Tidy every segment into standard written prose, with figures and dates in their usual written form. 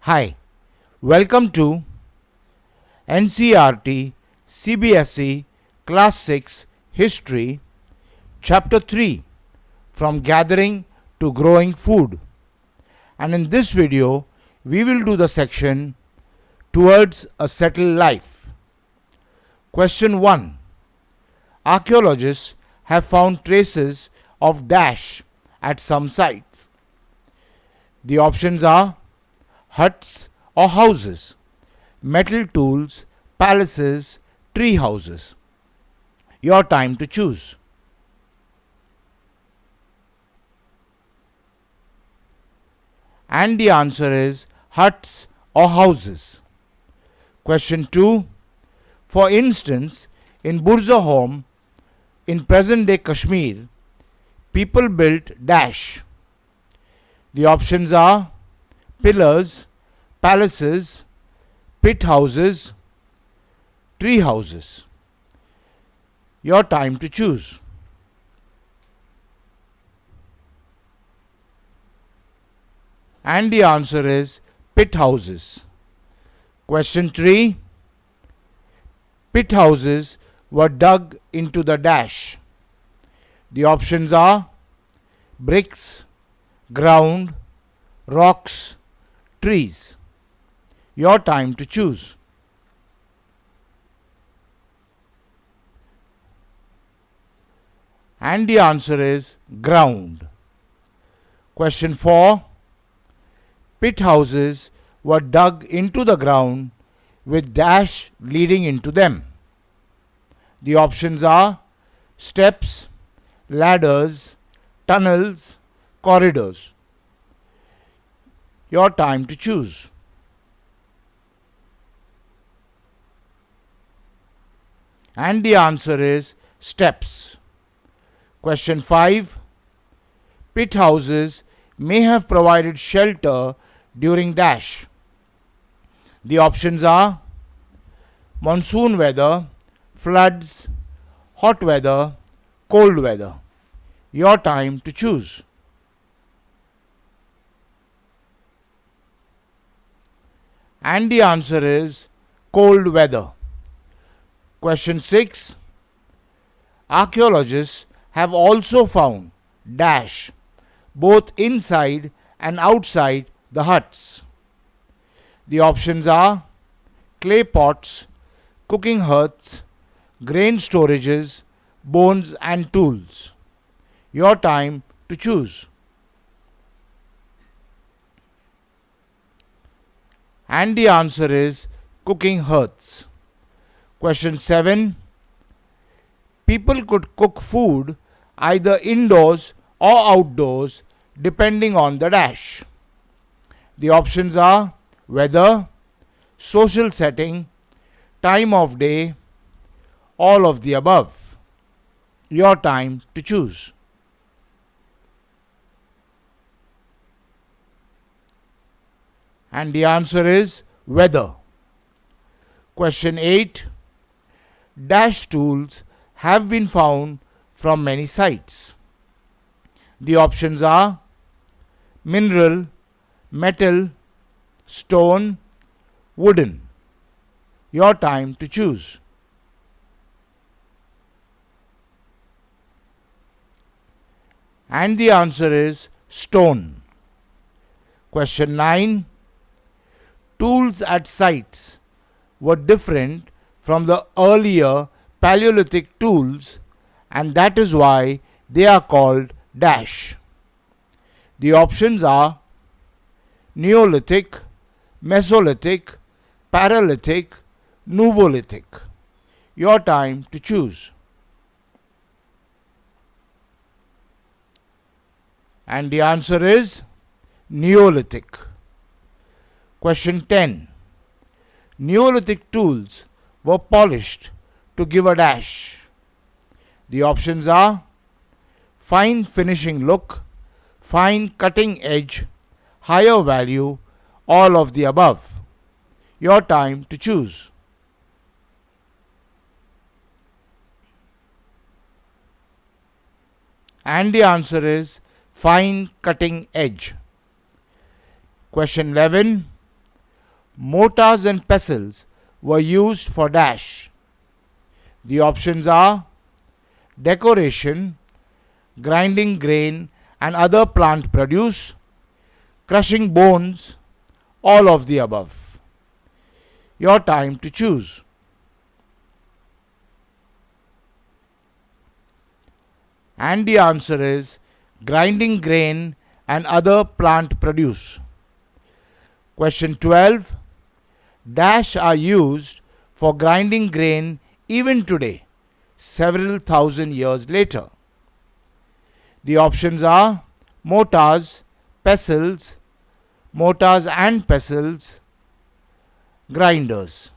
Hi, welcome to NCRT CBSE Class 6 History, Chapter 3, From Gathering to Growing Food. And in this video, we will do the section Towards a Settled Life. Question 1. Archaeologists have found traces of dash at some sites. The options are huts or houses, metal tools, palaces, tree houses. Your time to choose. And the answer is huts or houses. Question 2. For instance, in Burza home in present day Kashmir, people built dash. The options are pillars, palaces, pit houses, tree houses. Your time to choose. And the answer is pit houses. Question 3. Pit houses were dug into the dash. The options are bricks, ground, rocks, trees. Your time to choose. And the answer is ground. Question 4. Pit houses were dug into the ground with dash leading into them. The options are steps, ladders, tunnels, corridors. Your time to choose. And the answer is steps. Question 5. Pit houses may have provided shelter during dash. The options are monsoon weather, floods, hot weather, cold weather. Your time to choose. And the answer is cold weather. Question 6. Archaeologists have also found dash both inside and outside the huts. The options are clay pots, cooking hearths, grain storages, bones and tools. Your time to choose. And the answer is cooking hearths. Question 7. People could cook food either indoors or outdoors depending on the dash. The options are weather, social setting, time of day, all of the above. Your time to choose. And the answer is weather. Question 8. Dash tools have been found from many sites. The options are mineral, metal, stone, wooden. Your time to choose. And the answer is stone. Question 9. Tools at sites were different from the earlier Paleolithic tools, and that is why they are called dash. The options are Neolithic, Mesolithic, Paralithic, Nuvolithic. Your time to choose. And the answer is Neolithic. Question 10. Neolithic tools were polished to give a dash. The options are fine finishing look, fine cutting edge, higher value, all of the above. Your time to choose. And the answer is fine cutting edge. Question 11. mortars and pestles were used for dash? The options are decoration, grinding grain and other plant produce, crushing bones, all of the above. Your time to choose. And the answer is grinding grain and other plant produce. Question 12. Dash are used for grinding grain even today, several thousand years later. The options are mortars, pestles, mortars and pestles, grinders.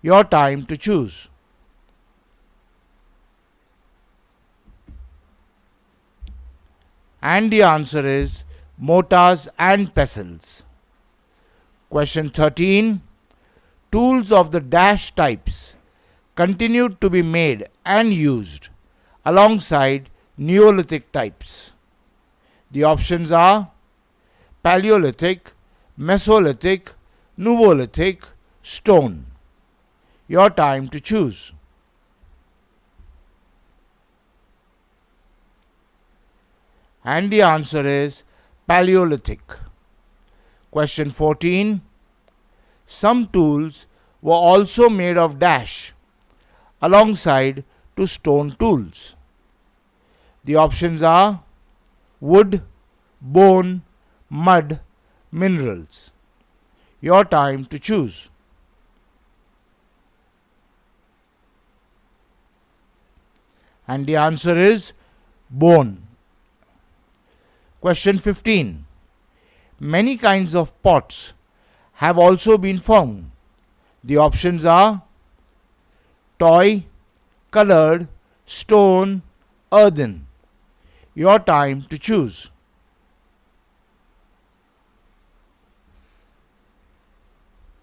Your time to choose. And the answer is mortars and pestles. Question 13. Tools of the dash types continued to be made and used alongside Neolithic types. The options are Paleolithic, Mesolithic, Nuvolithic, stone. Your time to choose. And the answer is Paleolithic. Question 14. Some tools were also made of dash alongside to stone tools. The options are wood, bone, mud, minerals. Your time to choose. And the answer is bone. Question 15. Many kinds of pots have also been found. The options are toy, colored, stone, earthen. Your time to choose.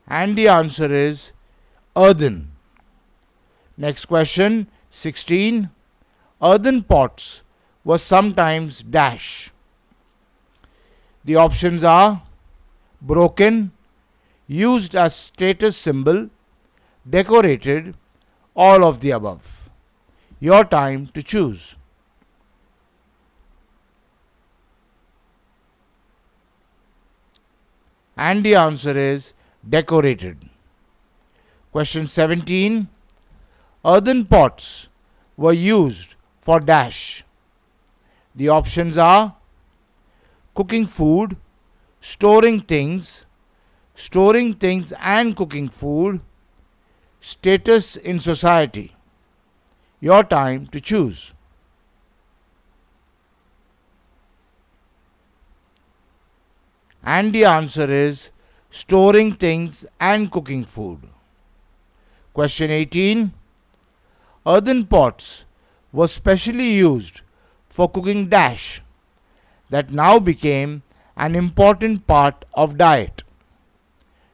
And the answer is earthen. Next question 16. Earthen pots were sometimes dash. The options are broken, used as status symbol, decorated, all of the above. Your time to choose. And the answer is decorated. Question 17. Earthen pots were used for dash. The options are cooking food, storing things and cooking food, status in society. Your time to choose. And the answer is storing things and cooking food. Question 18. Earthen pots were specially used for cooking dash that now became an important part of diet.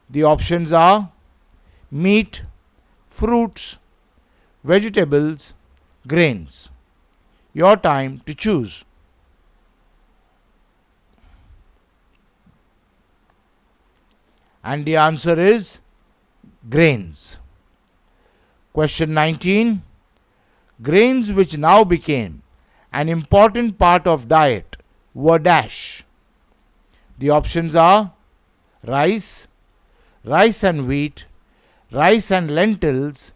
The options are meat, fruits, vegetables, grains. Your time to choose. And the answer is grains. Question 19. Grains which now became an important part of diet were dash. The options are rice, rice and wheat, rice and lentils,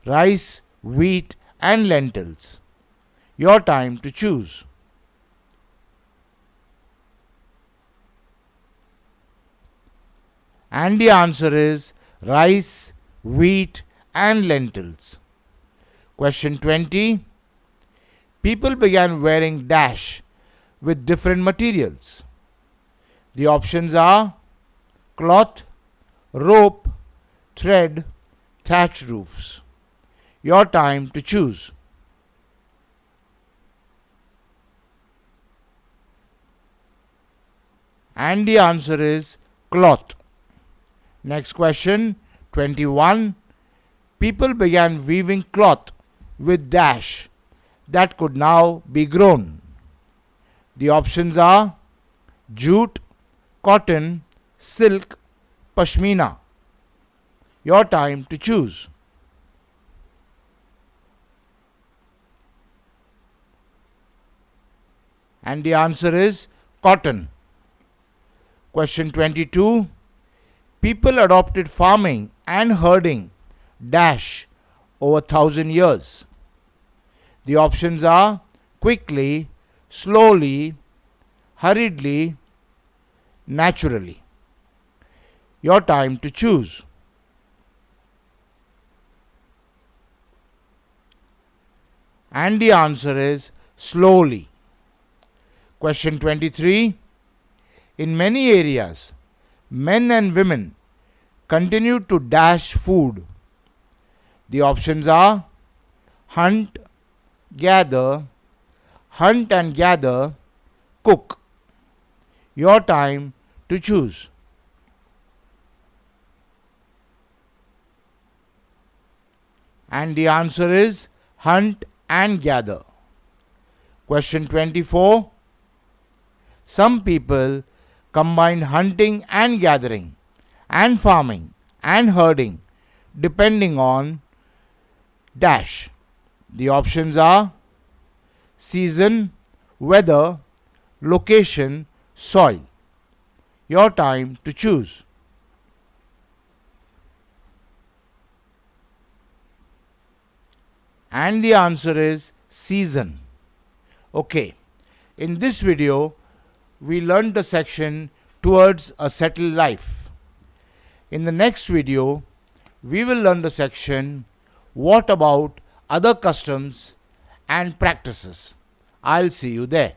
rice, wheat and lentils. Your time to choose. And the answer is rice, wheat and lentils. Question 20. People began wearing dash with different materials. The options are cloth, rope, thread, thatch roofs. Your time to choose. And the answer is cloth. Next question 21. People began weaving cloth with dash that could now be grown. The options are jute, cotton, silk, pashmina? Your time to choose. And the answer is cotton. Question 22. People adopted farming and herding dash over 1,000 years. The options are quickly, slowly, hurriedly, naturally. Your time to choose. And the answer is slowly. Question 23. In many areas, men and women continue to dash food. The options are hunt, gather, hunt and gather, cook. Your time to choose. And the answer is hunt and gather. Question 24. Some people combine hunting and gathering and farming and herding depending on dash. The options are season, weather, location, soil. Your time to choose. And the answer is season. Okay, in this video we learned the section towards a settled life. In the next video we will learn the section what about other customs and practices. I'll see you there.